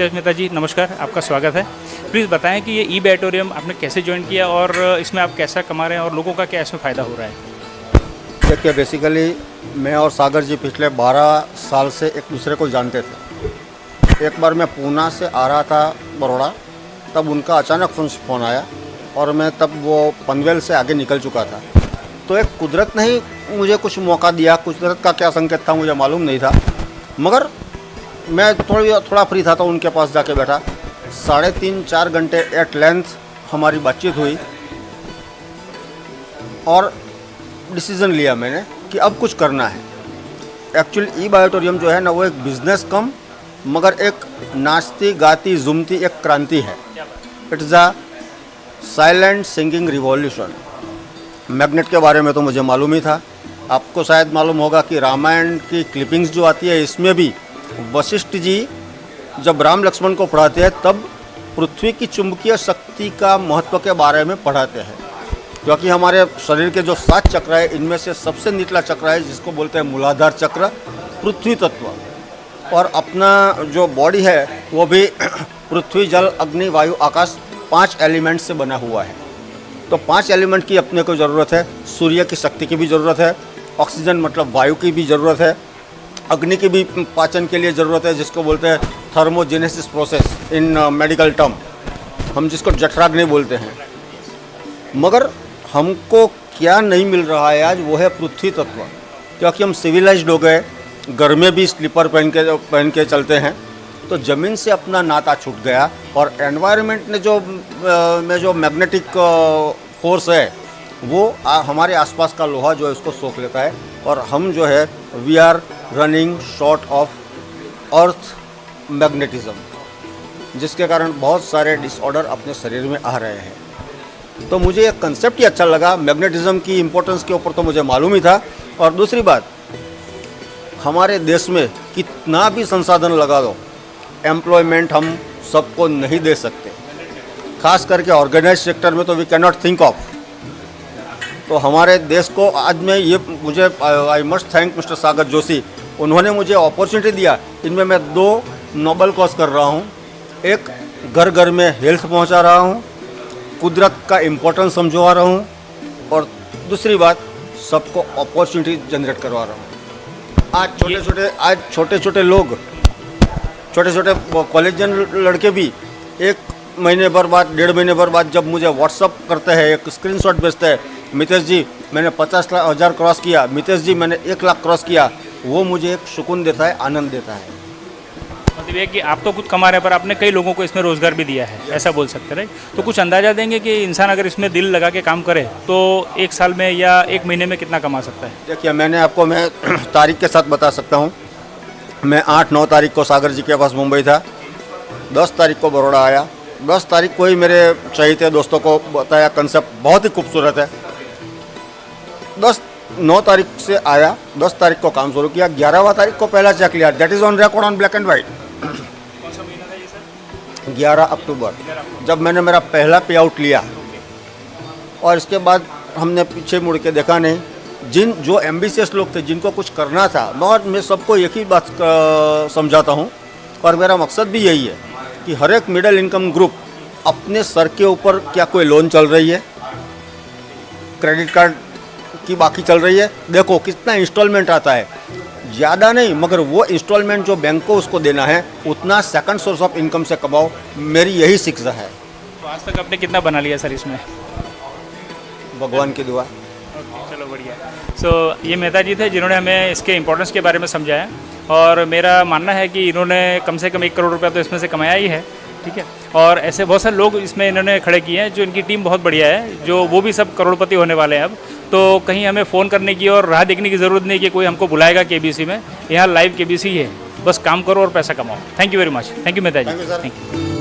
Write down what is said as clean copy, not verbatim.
मितेश मेहता जी, नमस्कार, आपका स्वागत है। प्लीज़ बताएं कि ये ई बैटोरियम आपने कैसे ज्वाइन किया और इसमें आप कैसा कमा रहे हैं और लोगों का क्या इसमें फ़ायदा हो रहा है? देखिए, बेसिकली मैं और सागर जी पिछले 12 साल से एक दूसरे को जानते थे। एक बार मैं पूना से आ रहा था बड़ौदा, तब उनका अचानक फ़ोन आया और मैं तब वो पनवेल से आगे निकल चुका था। तो एक कुदरत ने ही मुझे कुछ मौका दिया, कुदरत का क्या संकेत था मुझे मालूम नहीं था, मगर मैं थोड़ा फ्री था तो उनके पास जाके बैठा। 3.5-4 घंटे एट लेंथ हमारी बातचीत हुई और डिसीज़न लिया मैंने कि अब कुछ करना है। एक्चुअली ई बायोटोरियम जो है ना, वो एक बिज़नेस कम मगर एक नाचती गाती झूमती एक क्रांति है। It's a silent singing revolution. Magnet के बारे में तो मुझे मालूम ही था। आपको शायद मालूम होगा कि रामायण की क्लिपिंग्स जो आती है, इसमें भी वशिष्ठ जी जब राम लक्ष्मण को पढ़ाते हैं तब पृथ्वी की चुंबकीय शक्ति का महत्व के बारे में पढ़ाते हैं, क्योंकि हमारे शरीर के जो 7 चक्र है, इनमें से सबसे निचला चक्र है जिसको बोलते हैं मूलाधार चक्र, पृथ्वी तत्व। और अपना जो बॉडी है वो भी पृथ्वी जल अग्नि वायु आकाश 5 एलिमेंट से बना हुआ है। तो 5 एलिमेंट की अपने को ज़रूरत है। सूर्य की शक्ति की भी ज़रूरत है, ऑक्सीजन मतलब वायु की भी ज़रूरत है, अग्नि की भी पाचन के लिए ज़रूरत है जिसको बोलते हैं thermogenesis process in medical term, हम जिसको जठराग्नि बोलते हैं। मगर हमको क्या नहीं मिल रहा है आज, वो है पृथ्वी तत्व। क्योंकि हम सिविलाइज्ड हो गए, घर में भी स्लीपर पहन के चलते हैं, तो ज़मीन से अपना नाता छूट गया और एनवायरनमेंट ने जो मैग्नेटिक फोर्स है वो हमारे आसपास का लोहा जो है उसको सोख लेता है और हम जो है we are running short of earth magnetism, जिसके कारण बहुत सारे डिसऑर्डर अपने शरीर में आ रहे हैं। तो मुझे एक कंसेप्ट ही अच्छा लगा। मैग्नेटिज्म की इम्पोर्टेंस के ऊपर तो मुझे मालूम ही था। और दूसरी बात, हमारे देश में कितना भी संसाधन लगा दो, एम्प्लॉयमेंट हम सबको नहीं दे सकते। खास करके ऑर्गेनाइज सेक्टर में तो we can not think of. तो हमारे देश को आज में ये मुझे I must thank mister Sagar Joshi, उन्होंने मुझे अपॉर्चुनिटी दिया। इनमें मैं 2 नोबल कॉज कर रहा हूँ। एक, घर घर में हेल्थ पहुँचा रहा हूँ, कुदरत का इम्पोर्टेंस समझवा रहा हूँ, और दूसरी बात, सबको अपॉर्चुनिटी जनरेट करवा रहा हूँ। आज छोटे छोटे लोग, छोटे छोटे कॉलेजियन लड़के भी 1 महीने भर बाद, 1.5 महीने भर बाद जब मुझे व्हाट्सअप करते हैं, एक स्क्रीनशॉट भेजते हैं, मितेश जी मैंने 50,000 क्रॉस किया, मितेश जी मैंने 1 लाख क्रॉस किया, वो मुझे एक सुकून देता है, आनंद देता है। मतलब ये कि आप तो खुद कमा रहे हैं पर आपने कई लोगों को इसमें रोज़गार भी दिया है, ऐसा बोल सकते हैं। तो कुछ अंदाज़ा देंगे कि इंसान अगर इसमें दिल लगा के काम करे तो 1 साल में या 1 महीने में कितना कमा सकता है? देखिए, मैं तारीख के साथ बता सकता हूँ। मैं 8-9 तारीख को सागर जी के पास मुंबई था, 10 तारीख को बड़ौदा आया। 10 तारीख को ही मेरे चहेते दोस्तों को बताया, कंसेप्ट बहुत ही खूबसूरत है। 9 तारीख से आया, 10 तारीख को काम शुरू किया, 11वां तारीख को पहला चेक लिया। That is on record on black and white. कौन सा महीना था ये सर? 11 अक्टूबर जब मैंने मेरा पहला पे आउट लिया, और इसके बाद हमने पीछे मुड़ के देखा नहीं। जो एम्बिशियस लोग थे, जिनको कुछ करना था, मगर मैं सबको एक ही बात समझाता हूँ और मेरा मकसद भी यही है कि हर एक मिडिल इनकम ग्रुप अपने सर के ऊपर, क्या कोई लोन चल रही है, क्रेडिट कार्ड की बाकी चल रही है, देखो कितना इंस्टॉलमेंट आता है, ज़्यादा नहीं मगर वो इंस्टॉलमेंट जो बैंक को उसको देना है उतना सेकंड सोर्स ऑफ इनकम से कमाओ। मेरी यही शिक्षा है। तो आज तक आपने कितना बना लिया सर इसमें? भगवान की दुआ। चलो बढ़िया। ये मेहता जी थे जिन्होंने हमें इसके इम्पोर्टेंस के बारे में समझाया, और मेरा मानना है कि इन्होंने कम से कम 1 करोड़ रुपया तो इसमें से कमाया ही है, ठीक है। और ऐसे बहुत सारे लोग इसमें इन्होंने खड़े किए हैं, जो इनकी टीम बहुत बढ़िया है, जो वो भी सब करोड़पति होने वाले हैं अब। तो कहीं हमें फ़ोन करने की और राह देखने की ज़रूरत नहीं कि कोई हमको बुलाएगा केबीसी में। यहाँ लाइव केबीसी है, बस काम करो और पैसा कमाओ। Thank you very much. Thank you Mehta ji. Thank you sir. Thank you.